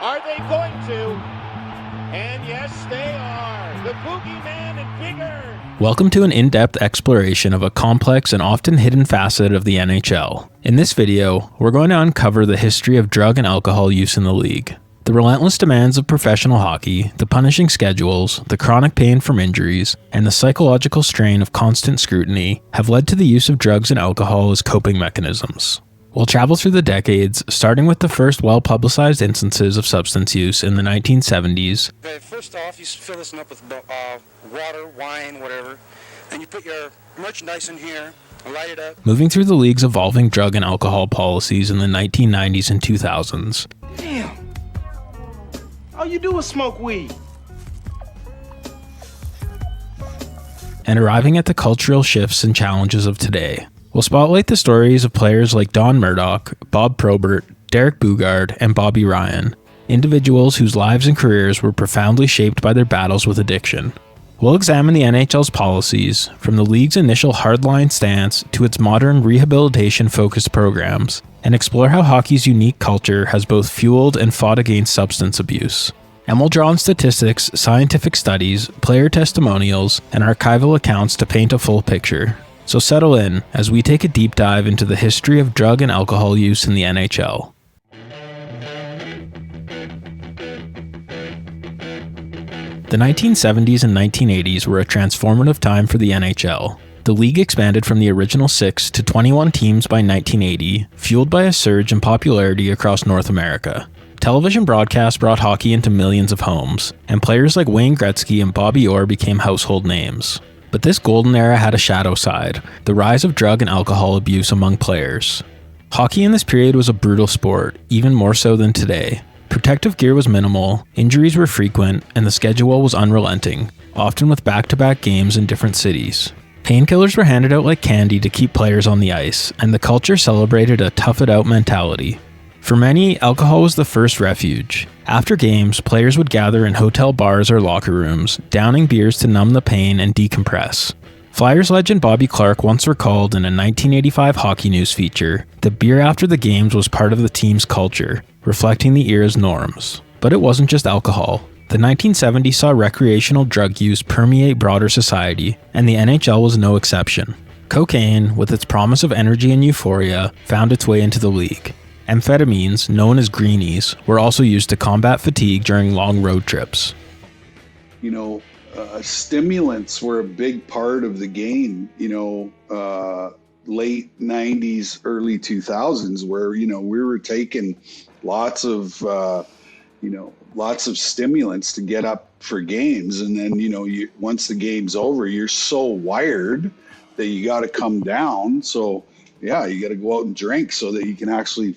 Are they going to? And yes, they are. The boogeyman and bigger. Welcome to an in-depth exploration of a complex and often hidden facet of the NHL. In this video, we're going to uncover the history of drug and alcohol use in the league. The relentless demands of professional hockey, the punishing schedules, the chronic pain from injuries, and the psychological strain of constant scrutiny have led to the use of drugs and alcohol as coping mechanisms. We'll travel through the decades, starting with the first well-publicized instances of substance use in the 1970s. First off, you fill this up with water, wine, whatever, and you put your merchandise in here, light it up. Moving through the league's evolving drug and alcohol policies in the 1990s and 2000s. Damn. All you do is smoke weed. And arriving at the cultural shifts and challenges of today. We'll spotlight the stories of players like Don Murdoch, Bob Probert, Derek Boogaard, and Bobby Ryan, individuals whose lives and careers were profoundly shaped by their battles with addiction. We'll examine the NHL's policies, from the league's initial hardline stance to its modern rehabilitation-focused programs, and explore how hockey's unique culture has both fueled and fought against substance abuse. And we'll draw on statistics, scientific studies, player testimonials, and archival accounts to paint a full picture. So settle in as we take a deep dive into the history of drug and alcohol use in the NHL. The 1970s and 1980s were a transformative time for the NHL. The league expanded from the original 6 to 21 teams by 1980, fueled by a surge in popularity across North America. Television broadcasts brought hockey into millions of homes, and players like Wayne Gretzky and Bobby Orr became household names. But this golden era had a shadow side, the rise of drug and alcohol abuse among players. Hockey in this period was a brutal sport, even more so than today. Protective gear was minimal, injuries were frequent, and the schedule was unrelenting, often with back-to-back games in different cities. Painkillers were handed out like candy to keep players on the ice, and the culture celebrated a tough-it-out mentality. For many, alcohol was the first refuge. After games, players would gather in hotel bars or locker rooms, downing beers to numb the pain and decompress. Flyers legend Bobby Clarke once recalled in a 1985 Hockey News feature that beer after the games was part of the team's culture, reflecting the era's norms. But it wasn't just alcohol. The 1970s saw recreational drug use permeate broader society, and the NHL was no exception. Cocaine, with its promise of energy and euphoria, found its way into the league. Amphetamines, known as greenies, were also used to combat fatigue during long road trips. Stimulants were a big part of the game, late 90s, early 2000s, where, we were taking lots of stimulants to get up for games. And then, once the game's over, you're so wired that you got to come down. So, yeah, you got to go out and drink so that you can actually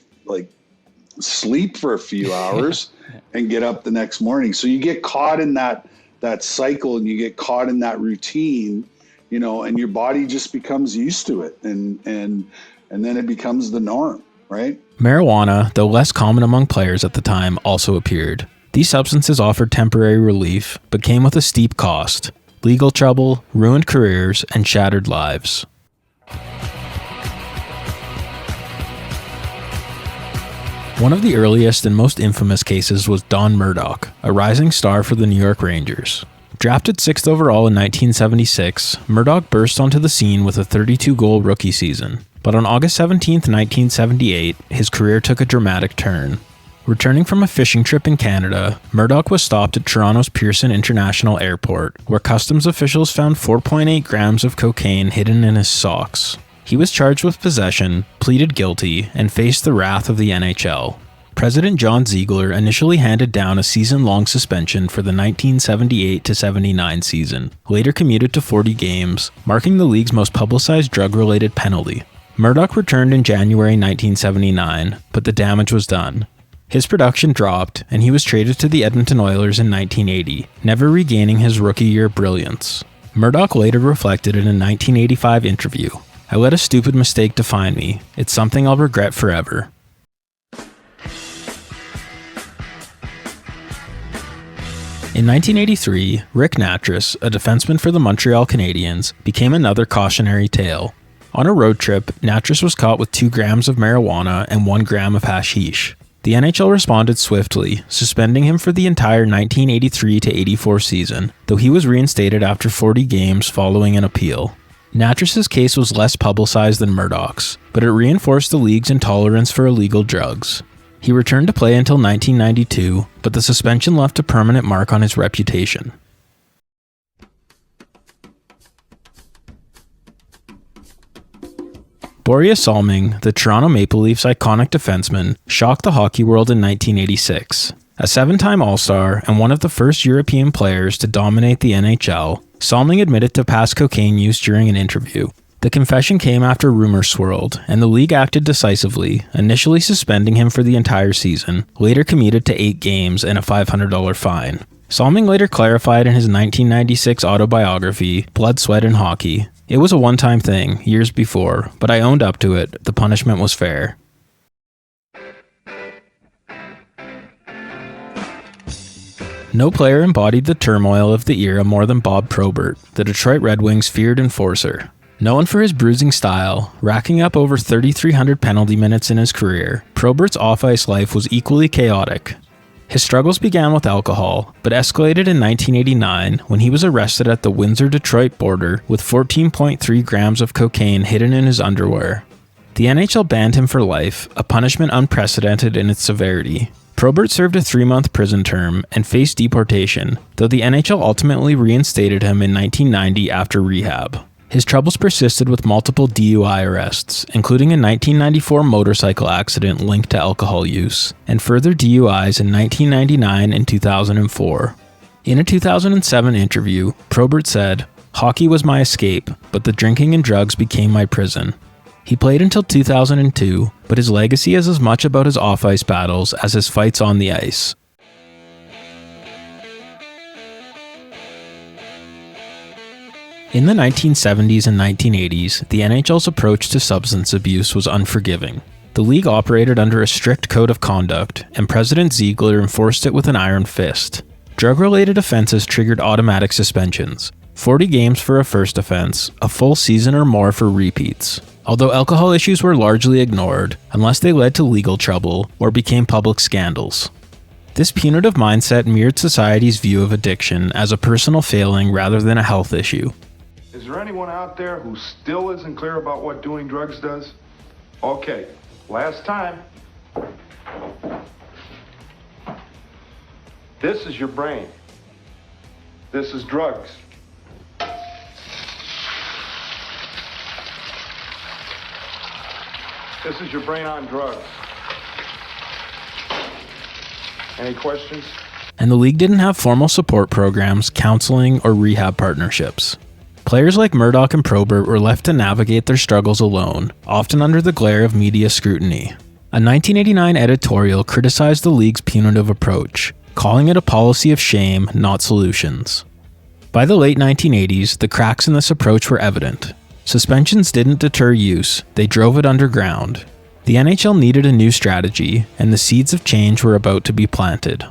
sleep for a few hours and get up the next morning. So you get caught in that cycle, and you get caught in that routine, and your body just becomes used to it, and then it becomes the norm, right? Marijuana, though less common among players at the time, also appeared. These substances offered temporary relief, but came with a steep cost: legal trouble, ruined careers, and shattered lives. One of the earliest and most infamous cases was Don Murdoch, a rising star for the New York Rangers. Drafted 6th overall in 1976, Murdoch burst onto the scene with a 32-goal rookie season. But on August 17, 1978, his career took a dramatic turn. Returning from a fishing trip in Canada, Murdoch was stopped at Toronto's Pearson International Airport, where customs officials found 4.8 grams of cocaine hidden in his socks. He was charged with possession, pleaded guilty, and faced the wrath of the NHL. President John Ziegler initially handed down a season-long suspension for the 1978-79 season, later commuted to 40 games, marking the league's most publicized drug-related penalty. Murdoch returned in January 1979, but the damage was done. His production dropped, and he was traded to the Edmonton Oilers in 1980, never regaining his rookie year brilliance. Murdoch later reflected in a 1985 interview, "I let a stupid mistake define me. It's something I'll regret forever." In 1983, Rick Nattress, a defenseman for the Montreal Canadiens, became another cautionary tale. On a road trip, Nattress was caught with 2 grams of marijuana and 1 gram of hashish. The NHL responded swiftly, suspending him for the entire 1983-84 season, though he was reinstated after 40 games following an appeal. Nattress's case was less publicized than Murdoch's, but it reinforced the league's intolerance for illegal drugs. He returned to play until 1992, but the suspension left a permanent mark on his reputation. Borje Salming, the Toronto Maple Leafs' iconic defenseman, shocked the hockey world in 1986. A 7-time All-Star and one of the first European players to dominate the NHL, Salming admitted to past cocaine use during an interview. The confession came after rumors swirled, and the league acted decisively, initially suspending him for the entire season, later commuted to 8 games and a $500 fine. Salming later clarified in his 1996 autobiography, Blood, Sweat, and Hockey, "It was a one-time thing, years before, but I owned up to it. The punishment was fair." No player embodied the turmoil of the era more than Bob Probert, the Detroit Red Wings' feared enforcer. Known for his bruising style, racking up over 3,300 penalty minutes in his career, Probert's off-ice life was equally chaotic. His struggles began with alcohol, but escalated in 1989 when he was arrested at the Windsor-Detroit border with 14.3 grams of cocaine hidden in his underwear. The NHL banned him for life, a punishment unprecedented in its severity. Probert served a 3-month prison term and faced deportation, though the NHL ultimately reinstated him in 1990 after rehab. His troubles persisted with multiple DUI arrests, including a 1994 motorcycle accident linked to alcohol use, and further DUIs in 1999 and 2004. In a 2007 interview, Probert said, "Hockey was my escape, but the drinking and drugs became my prison." He played until 2002, but his legacy is as much about his off-ice battles as his fights on the ice. In the 1970s and 1980s, the NHL's approach to substance abuse was unforgiving. The league operated under a strict code of conduct, and President Ziegler enforced it with an iron fist. Drug-related offenses triggered automatic suspensions, 40 games for a first offense, a full season or more for repeats. Although alcohol issues were largely ignored, unless they led to legal trouble or became public scandals. This punitive mindset mirrored society's view of addiction as a personal failing rather than a health issue. Is there anyone out there who still isn't clear about what doing drugs does? Okay, last time. This is your brain. This is drugs. This is your brain on drugs. Any questions? And the league didn't have formal support programs, counseling, or rehab partnerships. Players like Murdoch and Probert were left to navigate their struggles alone, often under the glare of media scrutiny. A 1989 editorial criticized the league's punitive approach, calling it a policy of shame, not solutions. By the late 1980s, the cracks in this approach were evident. Suspensions didn't deter use, they drove it underground. The NHL needed a new strategy, and the seeds of change were about to be planted.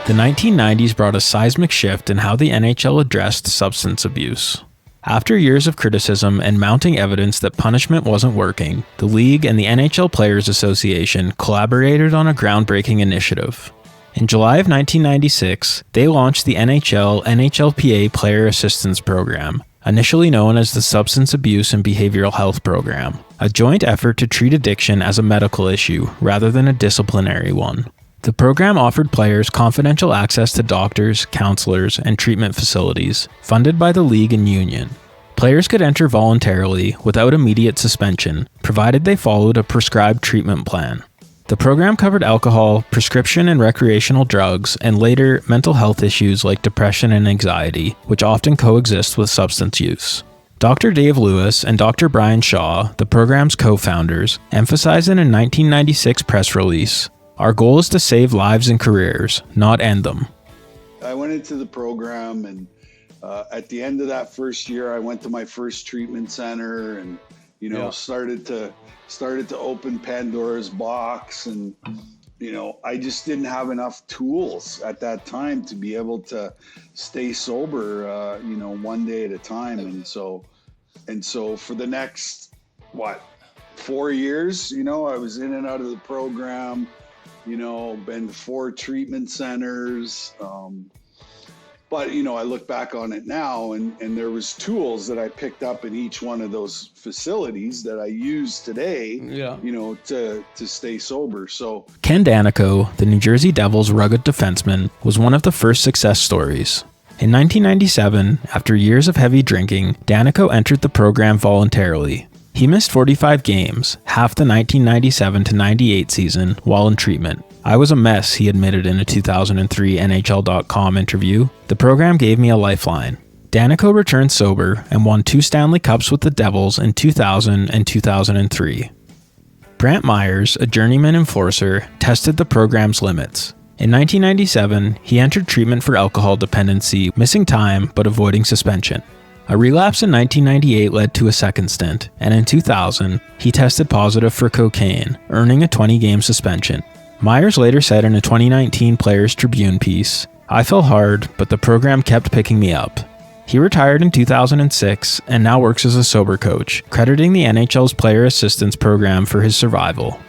The 1990s brought a seismic shift in how the NHL addressed substance abuse. After years of criticism and mounting evidence that punishment wasn't working, the league and the NHL Players Association collaborated on a groundbreaking initiative. In July of 1996, they launched the NHL-NHLPA Player Assistance Program, initially known as the Substance Abuse and Behavioral Health Program, a joint effort to treat addiction as a medical issue rather than a disciplinary one. The program offered players confidential access to doctors, counselors, and treatment facilities, funded by the league and union. Players could enter voluntarily without immediate suspension, provided they followed a prescribed treatment plan. The program covered alcohol, prescription and recreational drugs, and later, mental health issues like depression and anxiety, which often coexist with substance use. Dr. Dave Lewis and Dr. Brian Shaw, the program's co-founders, emphasized in a 1996 press release, "Our goal is to save lives and careers, not end them." I went into the program, and at the end of that first year, I went to my first treatment center, and started to open Pandora's box, and I just didn't have enough tools at that time to be able to stay sober, one day at a time, and so for the next 4 years, I was in and out of the program, been to 4 treatment centers. But, I look back on it now and there was tools that I picked up in each one of those facilities that I use today, to stay sober. So Ken Daneyko, the New Jersey Devils' rugged defenseman, was one of the first success stories. In 1997, after years of heavy drinking, Daneyko entered the program voluntarily. He missed 45 games, half the 1997 to 98 season, while in treatment. I was a mess, he admitted in a 2003 NHL.com interview. The program gave me a lifeline. Daneyko returned sober and won 2 Stanley Cups with the Devils in 2000 and 2003. Brant Myers, a journeyman enforcer, tested the program's limits. In 1997, he entered treatment for alcohol dependency, missing time but avoiding suspension. A relapse in 1998 led to a second stint, and in 2000, he tested positive for cocaine, earning a 20-game suspension. Myers later said in a 2019 Players Tribune piece, "I fell hard, but the program kept picking me up." He retired in 2006 and now works as a sober coach, crediting the NHL's Player Assistance Program for his survival.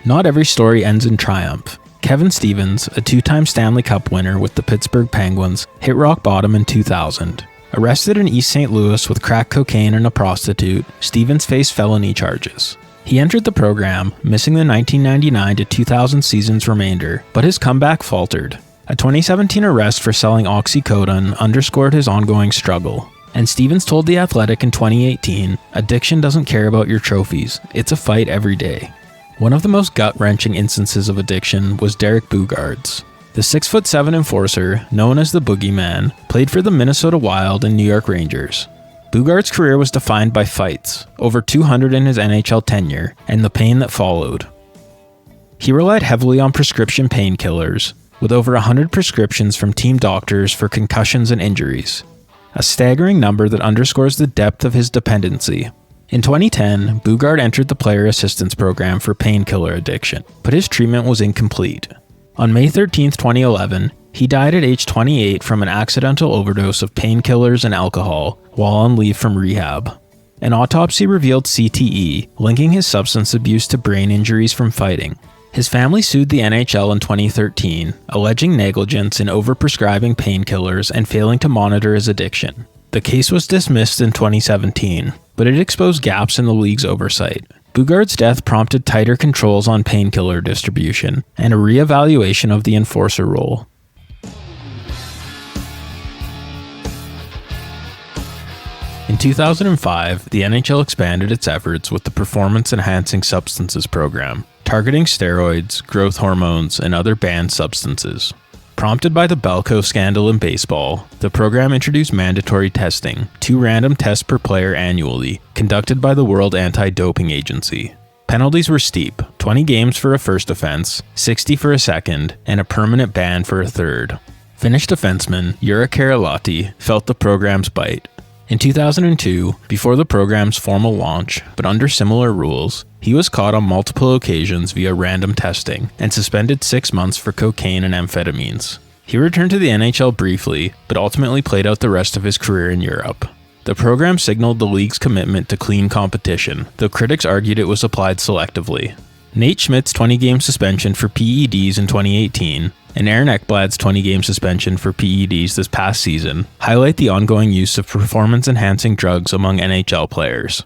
Not every story ends in triumph. Kevin Stevens, a 2-time Stanley Cup winner with the Pittsburgh Penguins, hit rock bottom in 2000. Arrested in East St. Louis with crack cocaine and a prostitute, Stevens faced felony charges. He entered the program, missing the 1999 to 2000 season's remainder, but his comeback faltered. A 2017 arrest for selling oxycodone underscored his ongoing struggle. And Stevens told The Athletic in 2018, "Addiction doesn't care about your trophies, it's a fight every day." One of the most gut-wrenching instances of addiction was Derek Boogaard's. The 6'7" enforcer, known as the Boogeyman, played for the Minnesota Wild and New York Rangers. Boogaard's career was defined by fights, over 200 in his NHL tenure, and the pain that followed. He relied heavily on prescription painkillers, with over 100 prescriptions from team doctors for concussions and injuries. A staggering number that underscores the depth of his dependency. In 2010, Boogaard entered the Player Assistance Program for painkiller addiction, but his treatment was incomplete. On May 13, 2011, he died at age 28 from an accidental overdose of painkillers and alcohol while on leave from rehab. An autopsy revealed CTE, linking his substance abuse to brain injuries from fighting. His family sued the NHL in 2013, alleging negligence in overprescribing painkillers and failing to monitor his addiction. The case was dismissed in 2017, but it exposed gaps in the league's oversight. Boogaard's death prompted tighter controls on painkiller distribution and a re-evaluation of the enforcer role. In 2005, the NHL expanded its efforts with the Performance Enhancing Substances Program, targeting steroids, growth hormones, and other banned substances. Prompted by the Belko scandal in baseball, the program introduced mandatory testing, 2 random tests per player annually, conducted by the World Anti-Doping Agency. Penalties were steep, 20 games for a first offense, 60 for a second, and a permanent ban for a third. Finnish defenseman Juraj Kärlahti felt the program's bite. In 2002, before the program's formal launch, but under similar rules, he was caught on multiple occasions via random testing and suspended 6 months for cocaine and amphetamines. He returned to the NHL briefly, but ultimately played out the rest of his career in Europe. The program signaled the league's commitment to clean competition, though critics argued it was applied selectively. Nate Schmidt's 20-game suspension for PEDs in 2018 and Aaron Ekblad's 20-game suspension for PEDs this past season highlight the ongoing use of performance-enhancing drugs among NHL players.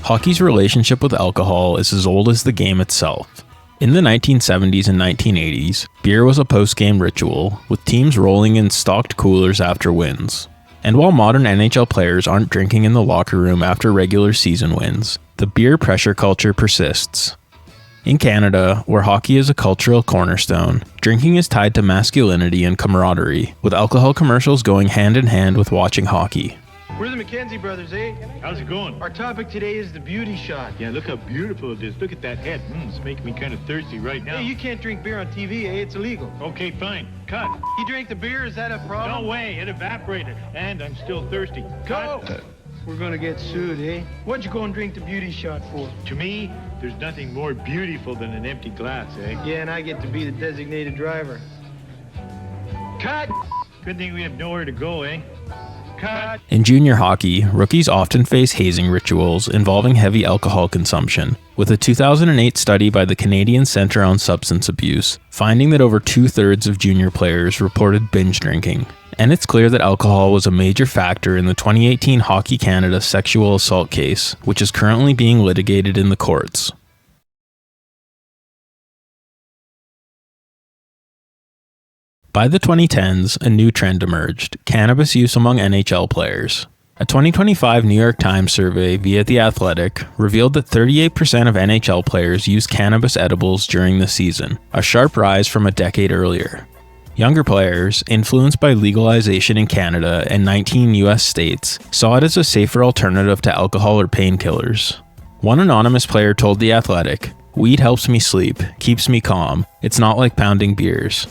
Hockey's relationship with alcohol is as old as the game itself. In the 1970s and 1980s, beer was a post-game ritual, with teams rolling in stocked coolers after wins. And while modern NHL players aren't drinking in the locker room after regular season wins, the beer pressure culture persists. In Canada, where hockey is a cultural cornerstone, drinking is tied to masculinity and camaraderie, with alcohol commercials going hand in hand with watching hockey. We're the McKenzie brothers, eh? How's it going? Our topic today is the beauty shot. Yeah, look how beautiful it is. Look at that head. It's making me kind of thirsty right now. Hey, you can't drink beer on TV, eh? It's illegal. Okay, fine. Cut. You drank the beer? Is that a problem? No way. It evaporated. And I'm still thirsty. Go! Cut. We're gonna get sued, eh? What'd you go and drink the beauty shot for? To me, there's nothing more beautiful than an empty glass, eh? Yeah, and I get to be the designated driver. Cut! Good thing we have nowhere to go, eh? In junior hockey, rookies often face hazing rituals involving heavy alcohol consumption, with a 2008 study by the Canadian Centre on Substance Abuse finding that over 2/3 of junior players reported binge drinking. And it's clear that alcohol was a major factor in the 2018 Hockey Canada sexual assault case, which is currently being litigated in the courts. By the 2010s, a new trend emerged: cannabis use among NHL players. A 2025 New York Times survey via The Athletic revealed that 38% of NHL players use cannabis edibles during the season, a sharp rise from a decade earlier. Younger players, influenced by legalization in Canada and 19 US states, saw it as a safer alternative to alcohol or painkillers. One anonymous player told The Athletic, "Weed helps me sleep, keeps me calm. It's not like pounding beers."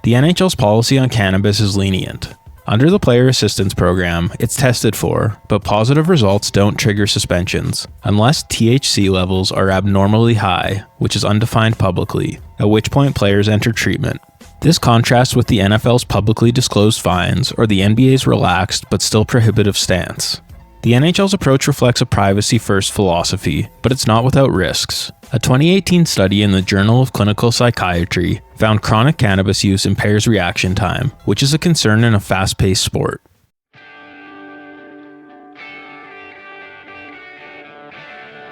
The NHL's policy on cannabis is lenient. Under the Player Assistance Program, it's tested for, but positive results don't trigger suspensions, unless THC levels are abnormally high, which is undefined publicly, at which point players enter treatment. This contrasts with the NFL's publicly disclosed fines or the NBA's relaxed but still prohibitive stance. The NHL's approach reflects a privacy-first philosophy, but it's not without risks. A 2018 study in the Journal of Clinical Psychiatry found chronic cannabis use impairs reaction time, which is a concern in a fast-paced sport.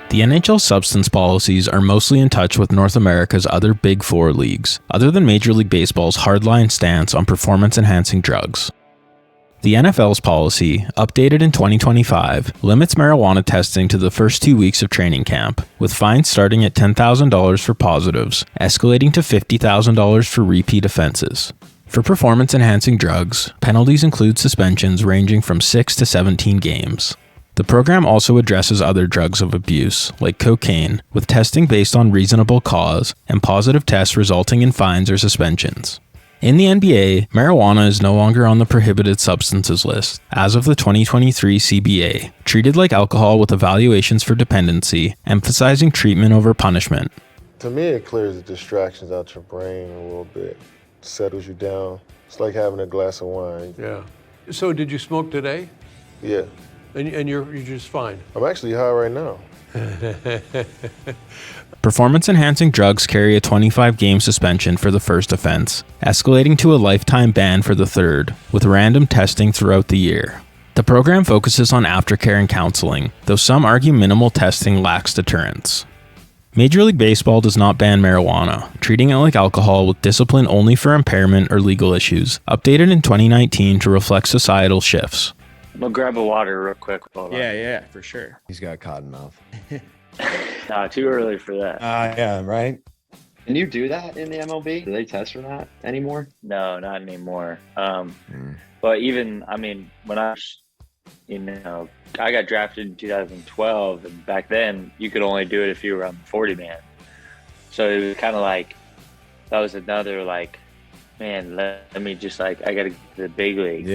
The NHL substance policies are mostly in touch with North America's other Big Four leagues, other than Major League Baseball's hardline stance on performance-enhancing drugs. The NFL's policy, updated in 2025, limits marijuana testing to the first 2 weeks of training camp, with fines starting at $10,000 for positives, escalating to $50,000 for repeat offenses. For performance-enhancing drugs, penalties include suspensions ranging from 6 to 17 games. The program also addresses other drugs of abuse, like cocaine, with testing based on reasonable cause and positive tests resulting in fines or suspensions. In the NBA, marijuana is no longer on the prohibited substances list, as of the 2023 CBA, treated like alcohol with evaluations for dependency, emphasizing treatment over punishment. To me, it clears the distractions out your brain a little bit, settles you down. It's like having a glass of wine. Yeah. So did you smoke today? Yeah. And you're just fine? I'm actually high right now. Performance-enhancing drugs carry a 25-game suspension for the first offense, escalating to a lifetime ban for the third, with random testing throughout the year. The program focuses on aftercare and counseling, though some argue minimal testing lacks deterrence. Major League Baseball does not ban marijuana, treating it like alcohol with discipline only for impairment or legal issues, updated in 2019 to reflect societal shifts. I'm gonna grab a water real quick. Yeah, for sure. He's got cotton mouth. Nah, too early for that. Yeah, right? Can you do that in the MLB? Do they test for that anymore? No, not anymore. But even, I mean, when I was, I got drafted in 2012, and back then you could only do it if you were on the 40-man. So it was kind of like, that was another man, let me just I got to get to the big leagues,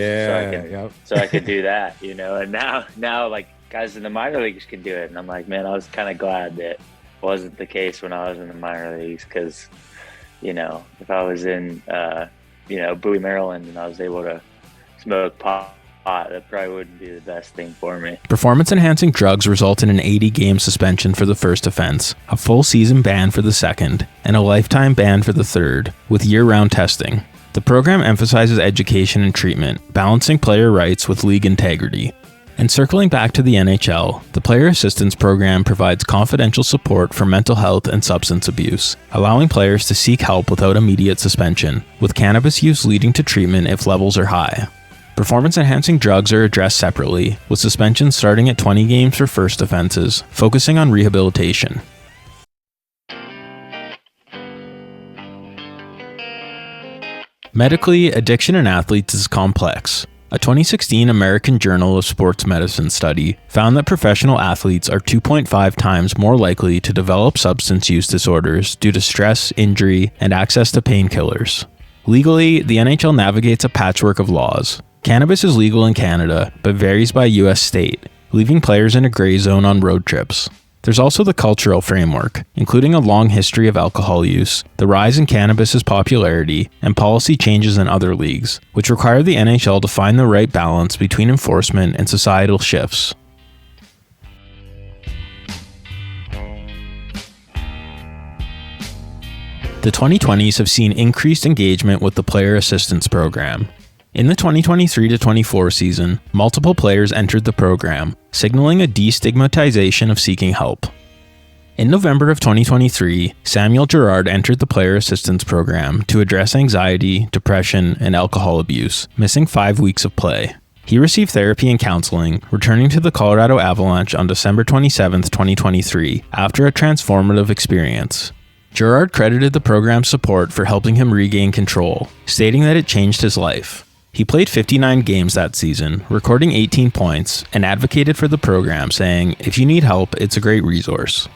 so I could do that, And now guys in the minor leagues can do it, and I'm like, man, I was kind of glad that wasn't the case when I was in the minor leagues, because if I was in Bowie, Maryland, and I was able to smoke pot, that probably wouldn't be the best thing for me. Performance-enhancing drugs result in an 80-game suspension for the first offense, a full season ban for the second, and a lifetime ban for the third, with year-round testing. The program emphasizes education and treatment, balancing player rights with league integrity. And circling back to the NHL, the Player Assistance Program provides confidential support for mental health and substance abuse, allowing players to seek help without immediate suspension, with cannabis use leading to treatment if levels are high. Performance-enhancing drugs are addressed separately, with suspensions starting at 20 games for first offenses, focusing on rehabilitation. Medically, addiction in athletes is complex. A 2016 American Journal of Sports Medicine study found that professional athletes are 2.5 times more likely to develop substance use disorders due to stress, injury, and access to painkillers. Legally, the NHL navigates a patchwork of laws. Cannabis is legal in Canada, but varies by US state, leaving players in a gray zone on road trips. There's also the cultural framework, including a long history of alcohol use, the rise in cannabis's popularity, and policy changes in other leagues, which require the NHL to find the right balance between enforcement and societal shifts. The 2020s have seen increased engagement with the player assistance program. In the 2023-24 season, multiple players entered the program, signaling a destigmatization of seeking help. In November of 2023, Samuel Girard entered the player assistance program to address anxiety, depression, and alcohol abuse, missing 5 weeks of play. He received therapy and counseling, returning to the Colorado Avalanche on December 27, 2023, after a transformative experience. Girard credited the program's support for helping him regain control, stating that it changed his life. He played 59 games that season, recording 18 points, and advocated for the program, saying, "If you need help, it's a great resource."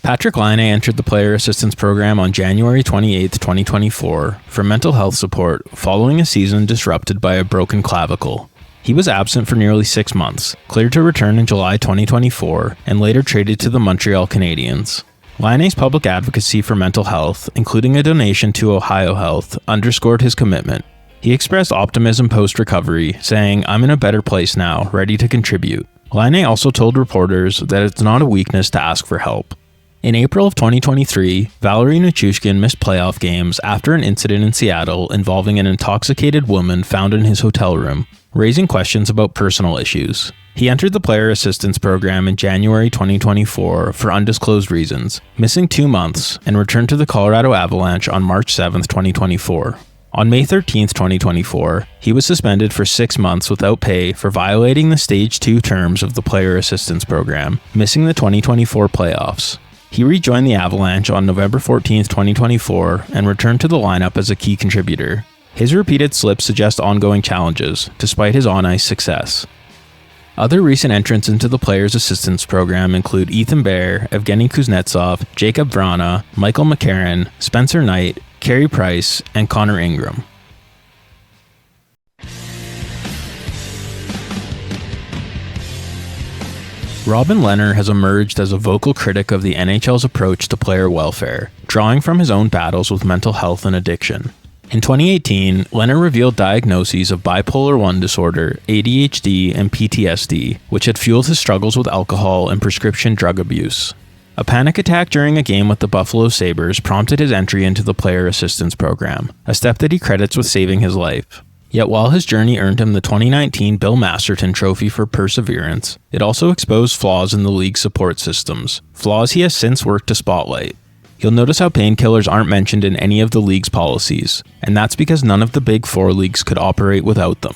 Patrick Laine entered the player assistance program on January 28, 2024, for mental health support following a season disrupted by a broken clavicle. He was absent for nearly 6 months, cleared to return in July 2024, and later traded to the Montreal Canadiens. Laine's public advocacy for mental health, including a donation to Ohio Health, underscored his commitment. He expressed optimism post-recovery, saying, "I'm in a better place now, ready to contribute." Laine also told reporters that it's not a weakness to ask for help. In April of 2023, Valeri Nichushkin missed playoff games after an incident in Seattle involving an intoxicated woman found in his hotel room, raising questions about personal issues. He entered the player assistance program in January 2024 for undisclosed reasons, missing 2 months, and returned to the Colorado Avalanche on March 7, 2024. On May 13, 2024, he was suspended for 6 months without pay for violating the Stage 2 terms of the player assistance program, missing the 2024 playoffs. He rejoined the Avalanche on November 14, 2024, and returned to the lineup as a key contributor. His repeated slips suggest ongoing challenges, despite his on-ice success. Other recent entrants into the Players Assistance Program include Ethan Bear, Evgeny Kuznetsov, Jacob Vrana, Michael McCarron, Spencer Knight, Carey Price, and Connor Ingram. Robin Lehner has emerged as a vocal critic of the NHL's approach to player welfare, drawing from his own battles with mental health and addiction. In 2018, Lehner revealed diagnoses of bipolar I disorder, ADHD, and PTSD, which had fueled his struggles with alcohol and prescription drug abuse. A panic attack during a game with the Buffalo Sabres prompted his entry into the Player Assistance Program, a step that he credits with saving his life. Yet while his journey earned him the 2019 Bill Masterton Trophy for perseverance, it also exposed flaws in the league's support systems, flaws he has since worked to spotlight. You'll notice how painkillers aren't mentioned in any of the league's policies, and that's because none of the Big Four leagues could operate without them.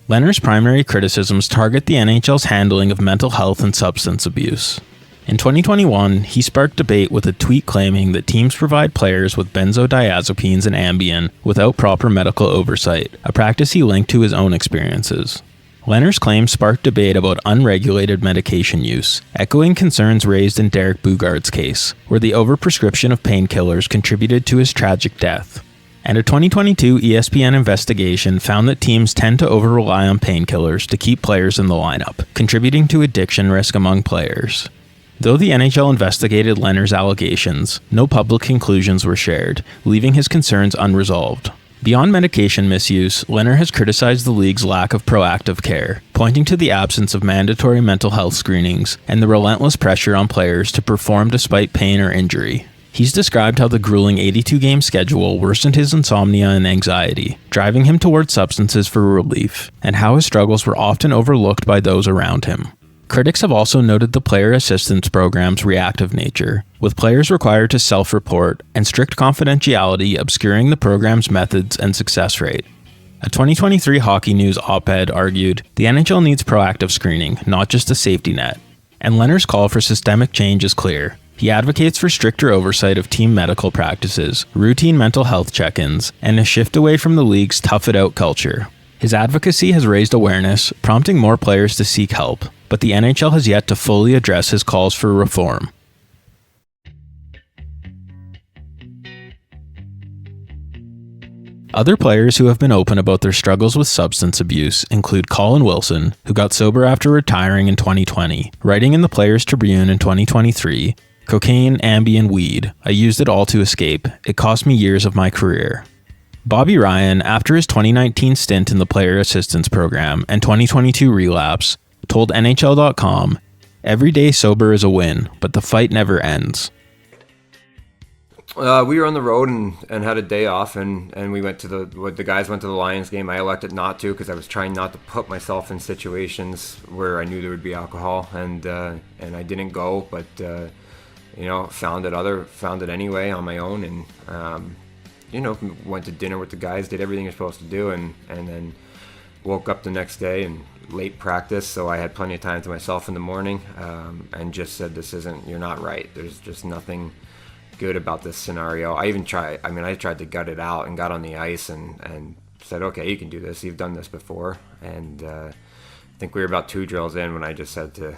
Lehner's primary criticisms target the NHL's handling of mental health and substance abuse. In 2021, he sparked debate with a tweet claiming that teams provide players with benzodiazepines and Ambien without proper medical oversight, a practice he linked to his own experiences. Lehner's claims sparked debate about unregulated medication use, echoing concerns raised in Derek Boogaard's case, where the overprescription of painkillers contributed to his tragic death. And a 2022 ESPN investigation found that teams tend to over-rely on painkillers to keep players in the lineup, contributing to addiction risk among players. Though the NHL investigated Lehner's allegations, no public conclusions were shared, leaving his concerns unresolved. Beyond medication misuse, Lehner has criticized the league's lack of proactive care, pointing to the absence of mandatory mental health screenings and the relentless pressure on players to perform despite pain or injury. He's described how the grueling 82-game schedule worsened his insomnia and anxiety, driving him towards substances for relief, and how his struggles were often overlooked by those around him. Critics have also noted the player assistance program's reactive nature, with players required to self-report and strict confidentiality obscuring the program's methods and success rate. A 2023 Hockey News op-ed argued, "The NHL needs proactive screening, not just a safety net." And Lehner's call for systemic change is clear. He advocates for stricter oversight of team medical practices, routine mental health check-ins, and a shift away from the league's tough-it-out culture. His advocacy has raised awareness, prompting more players to seek help, but the NHL has yet to fully address his calls for reform. Other players who have been open about their struggles with substance abuse include Colin Wilson, who got sober after retiring in 2020, writing in the Players Tribune in 2023, "Cocaine, Ambien, weed. I used it all to escape. It cost me years of my career." Bobby Ryan, after his 2019 stint in the Player Assistance Program and 2022 relapse, told NHL.com, "Every day sober is a win, but the fight never ends." We were on the road and had a day off, and we went to the guys went to the Lions game. I elected not to because I was trying not to put myself in situations where I knew there would be alcohol, and I didn't go, but found it anyway on my own, and went to dinner with the guys, did everything you're supposed to do, and then woke up the next day and late practice, so I had plenty of time to myself in the morning, and just said, you're not right. There's just nothing good about this scenario. I tried to gut it out and got on the ice and said, okay, you can do this. You've done this before. And I think we were about 2 drills in when I just said to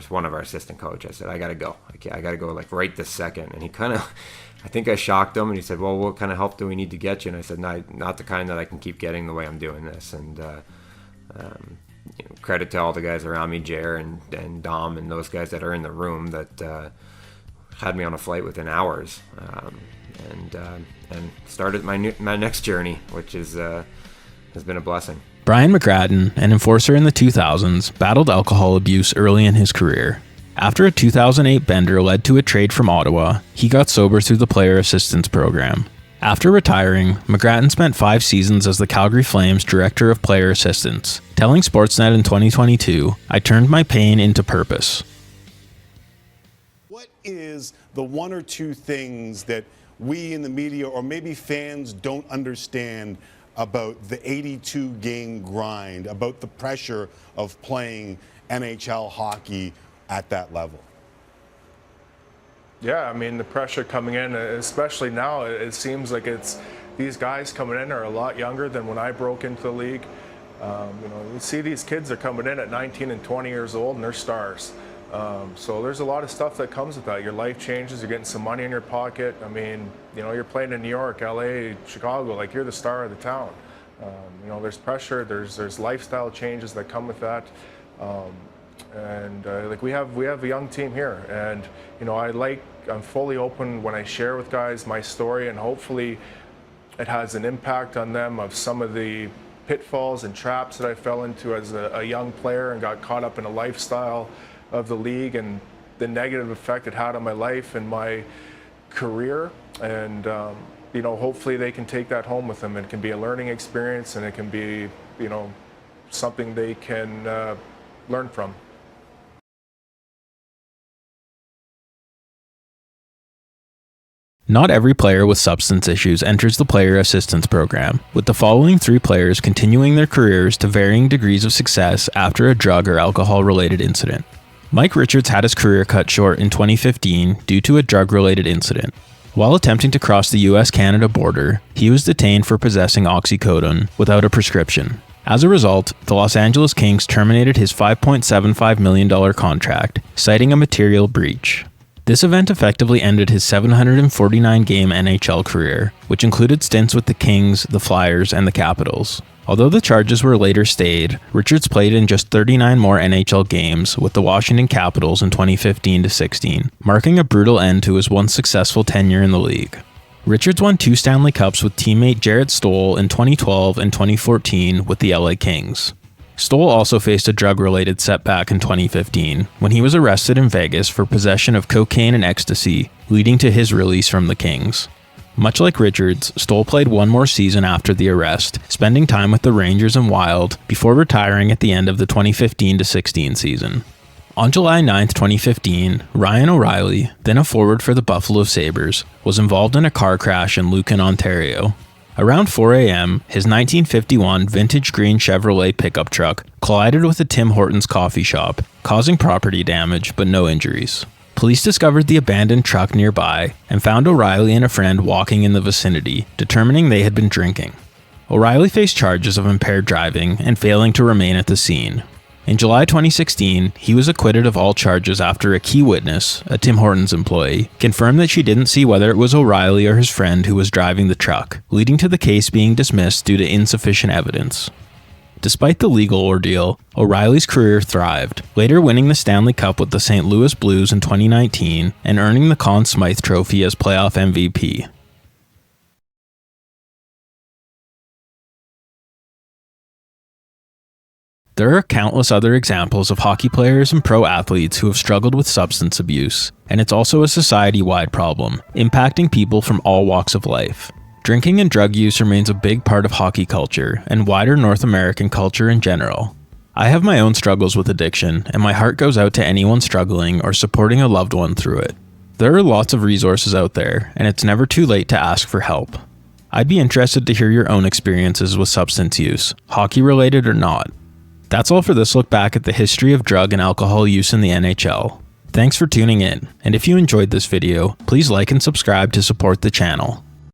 one of our assistant coach, I said, I got to go. I got to go like right this second. And he kind of, I think I shocked him, and he said, well, what kind of help do we need to get you? And I said, not the kind that I can keep getting the way I'm doing this. And credit to all the guys around me, Jer and Dom and those guys that are in the room that had me on a flight within hours, and started my next journey, which has been a blessing. Brian McGrattan, an enforcer in the 2000s, battled alcohol abuse early in his career. After a 2008 bender led to a trade from Ottawa, he got sober through the Player Assistance Program. After retiring, McGrattan spent 5 seasons as the Calgary Flames Director of Player Assistance, telling Sportsnet in 2022, "I turned my pain into purpose." What is the one or two things that we in the media or maybe fans don't understand about the 82-game grind, about the pressure of playing NHL hockey at that level? Yeah, I mean, the pressure coming in, especially now, it seems like these guys coming in are a lot younger than when I broke into the league. You see these kids are coming in at 19 and 20 years old, and they're stars. So there's a lot of stuff that comes with that. Your life changes, you're getting some money in your pocket. I mean, you're playing in New York, LA, Chicago, like you're the star of the town. There's pressure, there's lifestyle changes that come with that. We have a young team here, and I'm fully open when I share with guys my story, and hopefully it has an impact on them of some of the pitfalls and traps that I fell into as a young player and got caught up in a lifestyle of the league and the negative effect it had on my life and my career. And hopefully they can take that home with them. It can be a learning experience, and it can be something they can learn from. Not every player with substance issues enters the Player Assistance Program, with the following 3 players continuing their careers to varying degrees of success after a drug or alcohol-related incident. Mike Richards had his career cut short in 2015 due to a drug-related incident. While attempting to cross the US-Canada border, he was detained for possessing oxycodone without a prescription. As a result, the Los Angeles Kings terminated his $5.75 million contract, citing a material breach. This event effectively ended his 749-game NHL career, which included stints with the Kings, the Flyers, and the Capitals. Although the charges were later stayed, Richards played in just 39 more NHL games with the Washington Capitals in 2015-16, marking a brutal end to his once successful tenure in the league. Richards won 2 Stanley Cups with teammate Jarrett Stoll in 2012 and 2014 with the LA Kings. Stoll also faced a drug-related setback in 2015 when he was arrested in Vegas for possession of cocaine and ecstasy, leading to his release from the Kings. Much like Richards, Stoll played one more season after the arrest, spending time with the Rangers and Wild before retiring at the end of the 2015-16 season. On July 9, 2015, Ryan O'Reilly, then a forward for the Buffalo Sabres, was involved in a car crash in Lucan, Ontario. Around 4 a.m., his 1951 vintage green Chevrolet pickup truck collided with a Tim Hortons coffee shop, causing property damage but no injuries. Police discovered the abandoned truck nearby and found O'Reilly and a friend walking in the vicinity, determining they had been drinking. O'Reilly faced charges of impaired driving and failing to remain at the scene. In July 2016, he was acquitted of all charges after a key witness, a Tim Hortons employee, confirmed that she didn't see whether it was O'Reilly or his friend who was driving the truck, leading to the case being dismissed due to insufficient evidence. Despite the legal ordeal, O'Reilly's career thrived, later winning the Stanley Cup with the St. Louis Blues in 2019 and earning the Conn Smythe Trophy as playoff MVP. There are countless other examples of hockey players and pro athletes who have struggled with substance abuse, and it's also a society-wide problem, impacting people from all walks of life. Drinking and drug use remains a big part of hockey culture and wider North American culture in general. I have my own struggles with addiction, and my heart goes out to anyone struggling or supporting a loved one through it. There are lots of resources out there, and it's never too late to ask for help. I'd be interested to hear your own experiences with substance use, hockey-related or not. That's all for this look back at the history of drug and alcohol use in the NHL. Thanks for tuning in, and if you enjoyed this video, please like and subscribe to support the channel.